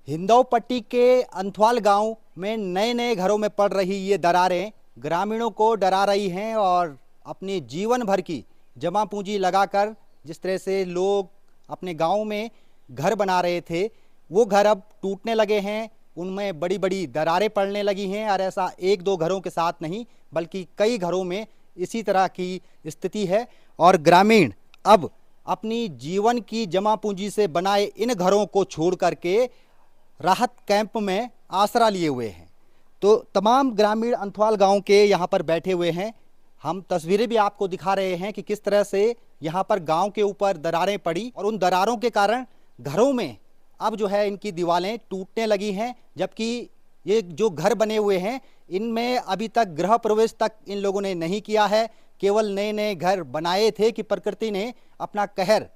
हिंदौ पट्टी के अंथवाल गांव में नए नए घरों में पड़ रही ये दरारें ग्रामीणों को डरा रही हैं और अपनी जीवन भर की जमा पूंजी लगाकर जिस तरह से लोग अपने गांव में घर बना रहे थे वो घर अब टूटने लगे हैं, उनमें बड़ी बड़ी दरारें पड़ने लगी हैं। और ऐसा एक दो घरों के साथ नहीं बल्कि कई घरों में इसी तरह की स्थिति है और ग्रामीण अब अपनी जीवन की जमा पूंजी से बनाए इन घरों को छोड़ करके राहत कैंप में आसरा लिए हुए हैं। तो तमाम ग्रामीण अंथवाल गांव के यहाँ पर बैठे हुए हैं। हम तस्वीरें भी आपको दिखा रहे हैं कि किस तरह से यहाँ पर गांव के ऊपर दरारें पड़ी और उन दरारों के कारण घरों में अब जो है इनकी दीवारें टूटने लगी हैं। जबकि ये जो घर बने हुए हैं इनमें अभी तक गृह प्रवेश तक इन लोगों ने नहीं किया है, केवल नए नए घर बनाए थे कि प्रकृति ने अपना कहर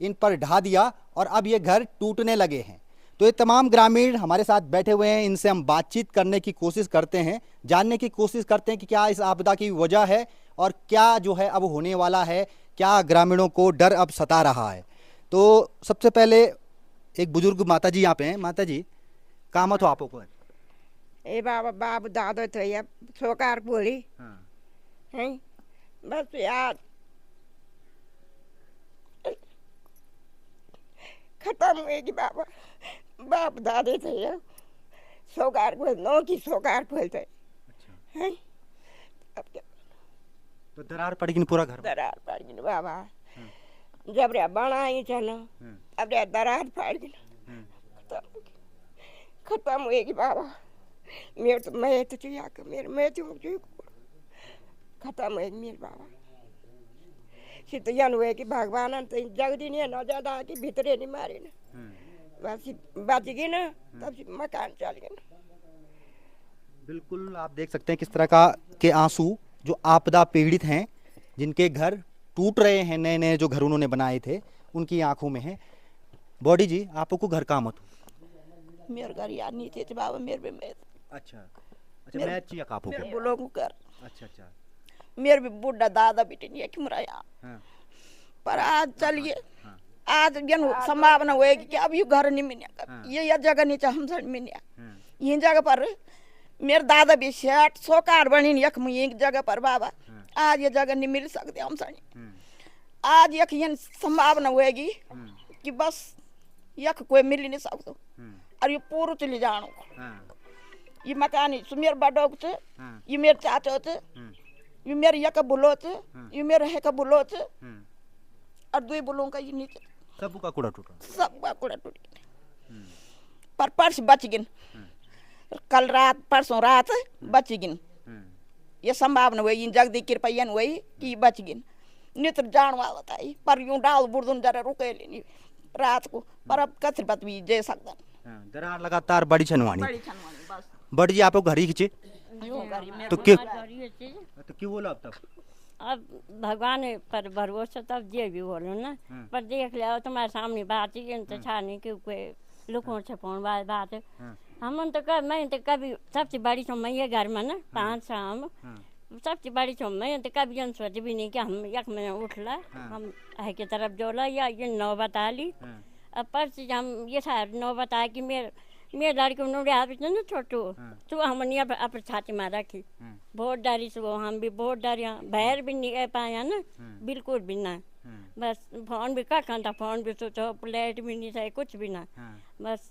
इन पर ढा दिया और अब ये घर टूटने लगे हैं। तो ये तमाम ग्रामीण हमारे साथ बैठे हुए हैं, इनसे हम बातचीत करने की कोशिश करते हैं, जानने की कोशिश करते हैं कि क्या इस आपदा की वजह है और क्या जो है अब होने वाला है, क्या ग्रामीणों को डर अब सता रहा है। तो सबसे पहले एक बुजुर्ग माता जी यहाँ पे हैं। माता जी, काम तो आपको है? ए बाबा बाबू दादा थे या सोकार बोली हैं बस यार खत्म हुएगी बाबा। बाप दादे थे या सोकार बोल नो की सोकार बोलते हैं। अब क्या तो दरार पड़ गई पूरा घर? दरार पड़ गई बाबा। जब रे बनाई चलो अब रे दरार पड़ गई खत्म हुएगी बाबा। मेरे तो मैं तो चाहिए मेरे मैं तो खत्म हुएगी मेरे बाबा। सिर्फ यन हुए कि भगवान तो जगदी नहीं न ज्यादा कि भीतरे नहीं मारे ना बस बच गई ना तब मकान चल गए ना। बिल्कुल आप देख सकते हैं किस तरह का के आंसू जो आपदा पीड़ित हैं, जिनके घर टूट रहे हैं, नए नए जो घर उन्होंने बनाए थे उनकी आंखों में है। बॉडी जी, आपको घर कहाँ मत? मेरे घर यार नीचे थे बाबा मेरे में। अच्छा अच्छा, मैं अच्छी आपको मेरे लोगों कर। अच्छा अच्छा, मेरे भी बुढ़ा दादा बेटे नहीं है कि मेरा यहाँ पर आज चलिए आज जन संभावना होएगी कि अब ये घर नहीं मिलेगा, ये जगह नहीं चाहिए हम मिलेगा। ये जगह पर मेरे दादा भी 100 कार बनी यख में एक जगह पर बाबा। आज ये जगह नहीं मिल सकते हम सही। आज यख ये संभावना होएगी कि बस यख कोई मिल नहीं सकता और ये पूरा चली जानो। ये मकान मेरे बड़ों से ये मेरे चाचा से ये मेरे यक बुलो से ये मेरे है का बुलो से और दो बुलों का ये नीचे सब का कूड़ा टूटा, सब का कूड़ा टूट गया। पर परस बच गिन कल रात परसों रात बच गिन। ये संभावना हुई जगदी कृपया हुई कि बच गिन नित्र जान वाला था पर यूं डाल बुर्दुन जरा रुके नहीं रात को पर अब कथर बत भी जे सकता। दरार लगातार बड़ी छनवानी बस बड़ी जी आपको घर ही खींचे तो क्यों बोला अब तक? अब भगवान पर भरोसा तब जे भी बोलो ना पर देख लिया तुम्हारे सामने बात ही तो छाने के कोई लुकों छपोण वाली बात हम तो कब मैं तो कभी सबसे बड़ी छो मैं घर में ना 5 शाम सबसे बड़ी छो मैं तो कभी जन सोच भी नहीं कि हम एक में उठला हम है की तरफ जोला या ये 9 बता ली। अब परसी हम ये था 9 बताया कि मेरे लड़के उन्होंने हाथ ना छोटू तो हमने अपने छाती में रखी बहुत डरी से वो हम भी बहुत डरे बाहर भी नहीं पाया ना बिल्कुल भी ना। बस फोन भी कखा था फोन भी सोचो प्लेट भी नहीं था कुछ भी ना बस।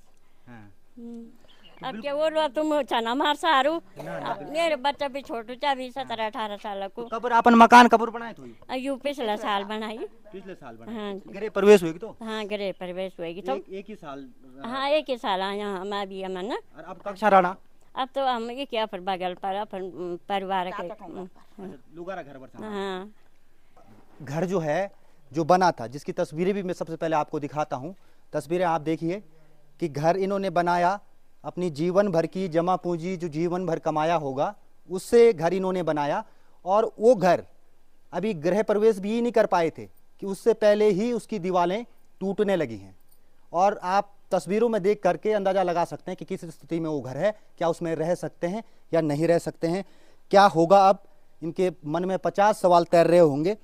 अब क्या वो लो तुम छना मार सारू मेरे बच्चा भी छोटू चा भी 17-18 साल को कबर अपन मकान कबर बनाए थे यू पिछला साल बनाई पिछले साल बनाए। हाँ गृह प्रवेश हुएगी तो हाँ गृह प्रवेश हुएगी तो एक ही साल। हाँ एक ही साल आया हम अभी हम ना। और अब कक्षा रहना अब तो हम ये क्या पर बगल पर अपन परिवार के लुगारा घर पर हाँ घर जो है जो बना था जिसकी तस्वीरें भी मैं सबसे पहले आपको दिखाता हूँ। तस्वीरें आप देखिए कि घर इन्होंने बनाया अपनी जीवन भर की जमा पूंजी जो जीवन भर कमाया होगा उससे घर इन्होंने बनाया और वो घर अभी गृह प्रवेश भी नहीं कर पाए थे कि उससे पहले ही उसकी दीवारें टूटने लगी हैं। और आप तस्वीरों में देख करके अंदाज़ा लगा सकते हैं कि किस स्थिति में वो घर है, क्या उसमें रह सकते हैं या नहीं रह सकते हैं, क्या होगा। अब इनके मन में 50 सवाल तैर रहे होंगे।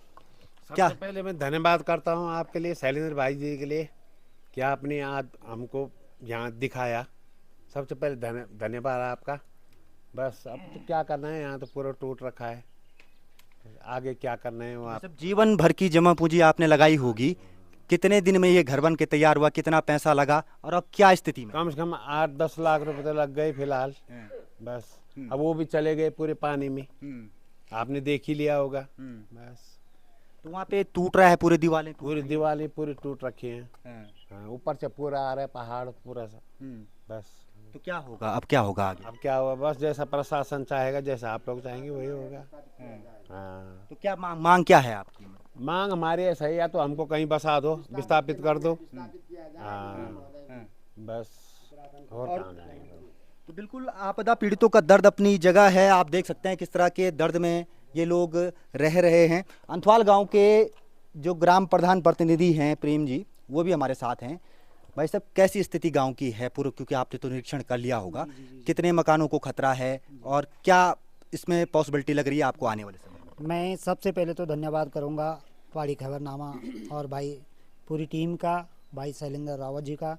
क्या पहले मैं धन्यवाद करता हूं आपके लिए शैलेंद्र भाई जी के लिए कि आपने आज हमको यहाँ दिखाया सबसे पहले धन्यवाद आपका। बस अब तो क्या करना है, यहाँ तो पूरा टूट रखा है, आगे क्या करना है वो आप। सब जीवन भर की जमा पूंजी आपने लगाई होगी, कितने दिन में ये घर बन के तैयार हुआ, कितना पैसा लगा और अब क्या स्थिति में? कम से कम 8-10 लाख रुपए तो लग गए फिलहाल। बस अब वो भी चले गए पूरे पानी में, आपने देख ही लिया होगा। बस तो वहाँ पे टूट रहा है, पूरी दीवारें पूरी दीवारें पूरी टूट रखी हैं। हाँ, ऊपर से पूरा आ रहा है पहाड़ पूरा सा। बस तो क्या होगा, अब क्या होगा आगे? अब क्या होगा, बस जैसा प्रशासन चाहेगा, जैसा आप लोग चाहेंगे वही होगा। हाँ, तो क्या मांग क्या है आपकी? मांग हमारी ऐसा ही, या तो हमको कहीं बसा दो, विस्थापित कर दो। हाँ, बस और कहाँ जाएंगे। तो बिल्कुल आपदा पीड़ितों का दर्द अपनी जगह है। आप देख सकते हैं किस तरह के दर्द में ये लोग रह रहे हैं। अंथवाल गांव के जो ग्राम प्रधान प्रतिनिधि हैं प्रेम जी, वो भी हमारे साथ हैं। भाई साहब, कैसी स्थिति गांव की है पूरा, क्योंकि आपने तो निरीक्षण कर लिया होगा, कितने मकानों को खतरा है और क्या इसमें पॉसिबिलिटी लग रही है आपको आने वाले समय में? मैं सबसे पहले तो धन्यवाद करूंगा पहाड़ी खबरनामा और भाई पूरी टीम का, भाई शैलेंद्र रावत जी का,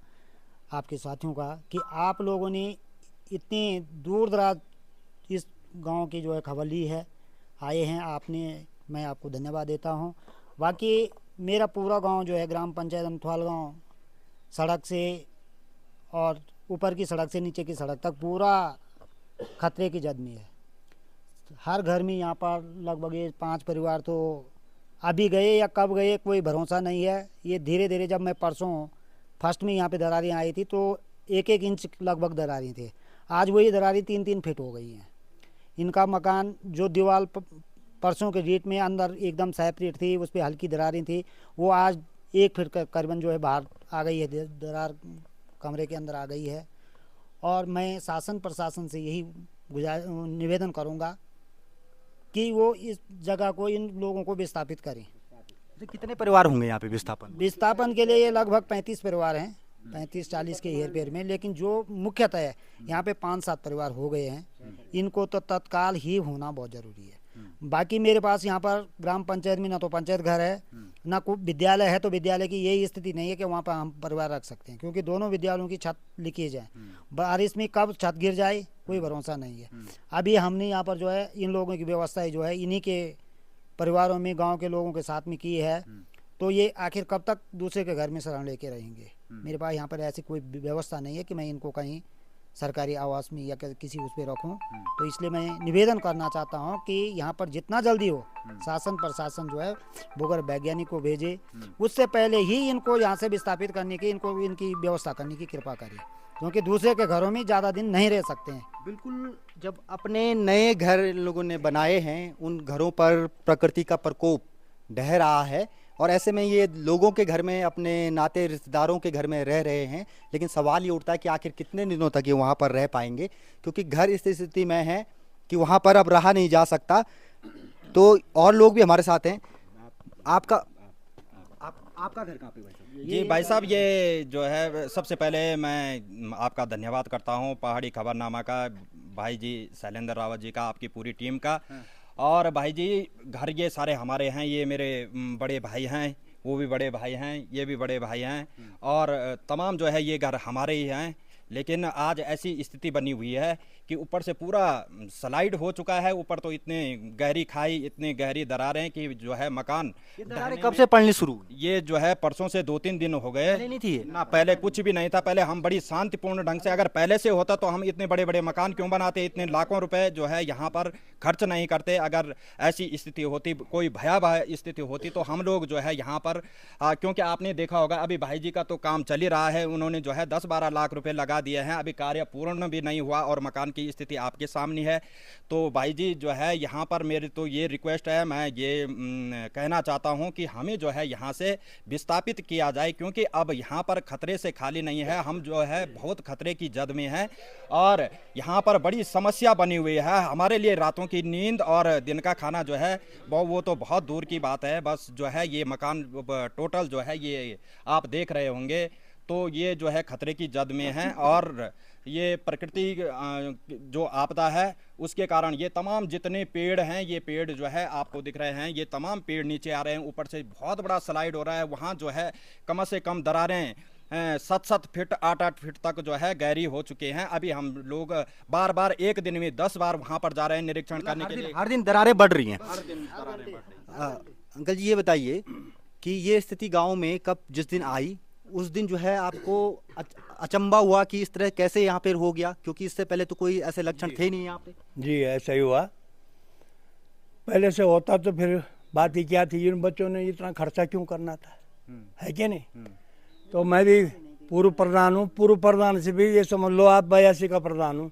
आपके साथियों का, कि आप लोगों ने इतनी दूर दराज इस गांव की जो है खबर ली है, आए हैं आपने, मैं आपको धन्यवाद देता हूं। बाकी मेरा पूरा गांव जो है ग्राम पंचायत अंथवाल गांव, सड़क से और ऊपर की सड़क से नीचे की सड़क तक पूरा खतरे की जद में है। हर घर में यहाँ पर लगभग ये 5 परिवार तो अभी गए या कब गए कोई भरोसा नहीं है। ये धीरे धीरे, जब मैं परसों फर्स्ट में यहाँ पे दरारें आई थी तो 1-1 इंच लगभग दरारें थे, आज वही दरारें 3-3 फीट हो गई हैं। इनका मकान जो दीवार परसों के डेट में अंदर एकदम सेपरेट थी, उस पर हल्की दरारें थी, वो आज 1 फीट करीबन जो है बाहर आ गई है, दरार कमरे के अंदर आ गई है। और मैं शासन प्रशासन से यही निवेदन करूँगा कि वो इस जगह को, इन लोगों को विस्थापित करें। कितने परिवार होंगे यहाँ पे विस्थापन के लिए? ये लगभग 35 परिवार हैं, 35-40 के हेर फेर में, लेकिन जो मुख्यतः है यहाँ पे 5-7 परिवार हो गए हैं, इनको तो तत्काल ही होना बहुत ज़रूरी है। बाकी मेरे पास यहाँ पर ग्राम पंचायत में ना तो पंचायत घर है, ना कोई विद्यालय है, तो विद्यालय की यही स्थिति नहीं है कि वहाँ पर हम परिवार रख सकते हैं, क्योंकि दोनों विद्यालयों की छत लीकेज है। बारिश में कब छत गिर जाए कोई भरोसा नहीं है। अभी हमने यहाँ पर जो है इन लोगों की व्यवस्था जो है इन्हीं के परिवारों में, गाँव के लोगों के साथ में की है, तो ये आखिर कब तक दूसरे के घर में शरण लेके रहेंगे। मेरे पास यहाँ पर ऐसी कोई व्यवस्था नहीं है कि मैं इनको कहीं सरकारी आवास में या किसी उस पर रखूँ। तो इसलिए मैं निवेदन करना चाहता हूँ कि यहाँ पर जितना जल्दी हो शासन प्रशासन जो है वो अगर वैज्ञानिक को भेजे, उससे पहले ही इनको यहाँ से विस्थापित करने की, इनको इनकी व्यवस्था करने की कृपा करे, क्योंकि दूसरे के घरों में ज़्यादा दिन नहीं रह सकते हैं। बिल्कुल, जब अपने नए घर लोगों ने बनाए हैं, उन घरों पर प्रकृति का प्रकोप ढह रहा है और ऐसे में ये लोगों के घर में, अपने नाते रिश्तेदारों के घर में रह रहे हैं। लेकिन सवाल ये उठता है कि आखिर कितने दिनों तक ये वहाँ पर रह पाएंगे, क्योंकि घर इस स्थिति में है कि वहाँ पर अब रहा नहीं जा सकता। तो और लोग भी हमारे साथ हैं। आपका घर कहाँ पे भाई साहब? जी भाई साहब, ये जो है सबसे पहले मैं आपका धन्यवाद करता हूँ पहाड़ी खबरनामा का, भाई जी शैलेंद्र रावत जी का, आपकी पूरी टीम का। और भाई जी, घर ये सारे हमारे हैं, ये मेरे बड़े भाई हैं, वो भी बड़े भाई हैं, ये भी बड़े भाई हैं, और तमाम जो है ये घर हमारे ही हैं। लेकिन आज ऐसी स्थिति बनी हुई है कि ऊपर से पूरा स्लाइड हो चुका है, ऊपर तो इतने गहरी खाई, इतनी गहरी दरारें कि जो है मकान। दरारें कब से पड़नी शुरू हुई? ये जो है परसों से 2-3 दिन हो गए। नहीं थी ना, पहले कुछ भी नहीं था। पहले हम बड़ी शांतिपूर्ण ढंग से, अगर पहले से होता तो हम इतने बड़े बड़े मकान क्यों बनाते, इतने लाखों रुपए जो है यहाँ पर खर्च नहीं करते। अगर ऐसी स्थिति होती, कोई भयावह स्थिति होती, तो हम लोग जो है यहाँ पर क्योंकि आपने देखा होगा अभी भाई जी का तो काम चल ही रहा है, उन्होंने जो है 10-12 लाख रुपए लगा दिए हैं, अभी कार्य पूर्ण भी नहीं हुआ और मकान की स्थिति आपके सामने है। तो भाई जी जो है यहाँ पर मेरी तो ये रिक्वेस्ट है, मैं ये कहना चाहता हूँ कि हमें जो है यहाँ से विस्थापित किया जाए, क्योंकि अब यहाँ पर खतरे से खाली नहीं है, हम जो है बहुत खतरे की जद में हैं और यहाँ पर बड़ी समस्या बनी हुई है। हमारे लिए रातों की नींद और दिन का खाना जो है वो तो बहुत दूर की बात है। बस जो है ये मकान टोटल जो है ये आप देख रहे होंगे, तो ये जो है खतरे की जद में है और ये प्रकृति जो आपदा है उसके कारण ये तमाम जितने पेड़ हैं, ये पेड़ जो है आपको दिख रहे हैं, ये तमाम पेड़ नीचे आ रहे हैं, ऊपर से बहुत बड़ा स्लाइड हो रहा है। वहाँ जो है कम से कम दरारें 7-7 फीट 8-8 फीट तक जो है गहरी हो चुके हैं। अभी हम लोग बार बार एक दिन में 10 बार वहां पर जा रहे हैं निरीक्षण करने के लिए। हर दिन दरारें बढ़ रही हैं। हर दिन दरारें बढ़ रही हैं। अंकल जी ये बताइए कि ये स्थिति गांव में कब जिस दिन आई उस दिन जो है आपको अचंबा हुआ कि इस तरह कैसे यहाँ पे हो गया, क्योंकि इससे पहले तो कोई ऐसे लक्षण थे नहीं यहाँ पे? जी ऐसा ही हुआ। पहले से होता तो फिर बात ही क्या थी, इन बच्चों ने इतना खर्चा क्यों करना था, है क्या नहीं। तो मैं भी पूर्व प्रधान हूँ, पूर्व प्रधान से भी ये समझ लो आप 82 का प्रधान हूँ।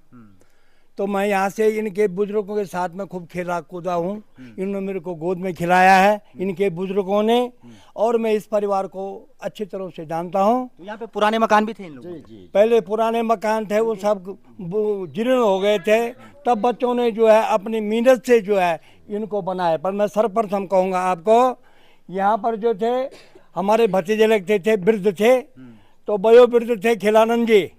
तो मैं यहाँ से इनके बुजुर्गों के साथ में खूब खेला कूदा हूँ। इन्होंने मेरे को गोद में खिलाया है इनके बुजुर्गों ने, और मैं इस परिवार को अच्छी तरह से जानता हूँ। तो यहाँ पे पुराने मकान भी थे इन लोगों के? पहले पुराने मकान थे, वो सब जीर्ण हो गए थे। तब बच्चों ने जो है अपनी मेहनत से जो है इनको बनाया। पर मैं सर्वप्रथम कहूँगा आपको, यहाँ पर जो थे हमारे भतीजे लगते थे, वृद्ध थे, तो वयोवृद्ध थे खिलानंद जी,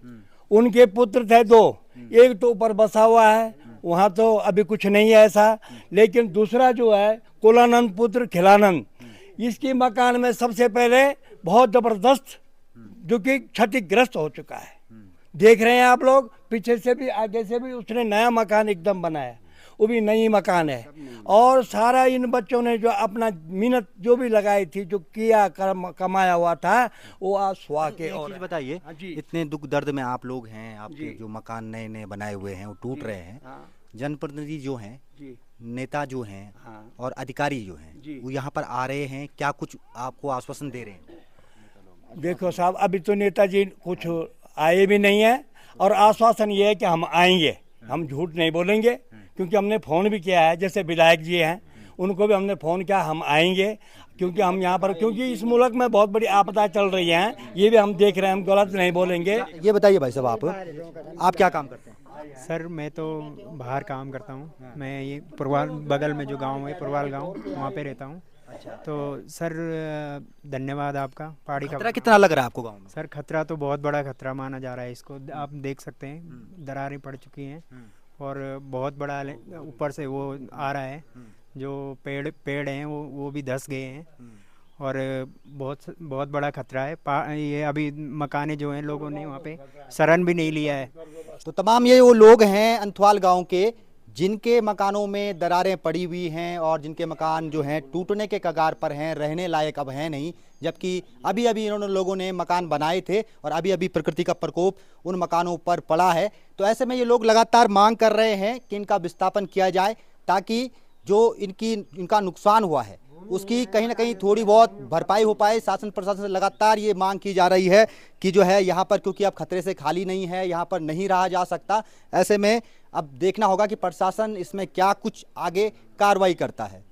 उनके पुत्र थे 2, एक तो ऊपर बसा हुआ है, वहाँ तो अभी कुछ नहीं है ऐसा। लेकिन दूसरा जो है कुलानंद पुत्र खिलानंद, इसकी मकान में सबसे पहले बहुत जबरदस्त जो कि क्षतिग्रस्त हो चुका है। देख रहे हैं आप लोग, पीछे से भी आगे से भी उसने नया मकान एकदम बनाया, वो भी नई मकान है। और सारा इन बच्चों ने जो अपना मेहनत जो भी लगाई थी, जो किया कमाया हुआ था, वो आज सुहा के। और बताइए, इतने दुख दर्द में आप लोग हैं, आपके जो मकान नए नए बनाए हुए हैं वो टूट रहे हैं, जनप्रतिनिधि जो हैं, नेता जो हैं और अधिकारी जो हैं वो यहाँ पर आ रहे हैं, क्या कुछ आपको आश्वासन दे रहे हैं? देखो साहब, अभी तो नेताजी कुछ आए भी नहीं है, और आश्वासन ये है कि हम आएंगे, हम झूठ नहीं बोलेंगे, क्योंकि हमने फ़ोन भी किया है। जैसे विधायक जी हैं, उनको भी हमने फ़ोन किया, हम आएंगे, क्योंकि हम यहाँ पर, क्योंकि इस मुल्क में बहुत बड़ी आपदा चल रही है, ये भी हम देख रहे हैं, हम गलत नहीं बोलेंगे। ये बताइए भाई साहब, आप क्या काम करते हैं? सर मैं तो बाहर काम करता हूँ, मैं ये पुरवाल बगल में जो गांव है पुरवाल गांव, वहाँ पे रहता हूँ। तो सर धन्यवाद आपका। पहाड़ी का खतरा कितना लग रहा है आपको गांव में? सर खतरा तो बहुत बड़ा खतरा माना जा रहा है इसको, आप देख सकते हैं दरारें पड़ चुकी हैं, और बहुत बड़ा ऊपर से वो आ रहा है, जो पेड़ हैं वो भी धंस गए हैं, और बहुत बड़ा खतरा है। ये अभी मकाने जो हैं लोगों ने वहाँ पे शरण भी नहीं लिया है। तो तमाम ये वो लोग हैं अंथवाल गांव के जिनके मकानों में दरारें पड़ी हुई हैं और जिनके मकान जो हैं टूटने के कगार पर हैं, रहने लायक अब हैं नहीं, जबकि अभी अभी इन्होंने लोगों ने मकान बनाए थे और अभी अभी प्रकृति का प्रकोप उन मकानों पर पड़ा है। तो ऐसे में ये लोग लगातार मांग कर रहे हैं कि इनका विस्थापन किया जाए, ताकि जो इनका नुकसान हुआ है उसकी कहीं ना कहीं थोड़ी बहुत भरपाई हो पाए। शासन प्रशासन से लगातार ये मांग की जा रही है कि जो है यहाँ पर, क्योंकि अब खतरे से खाली नहीं है, यहाँ पर नहीं रहा जा सकता। ऐसे में अब देखना होगा कि प्रशासन इसमें क्या कुछ आगे कार्रवाई करता है।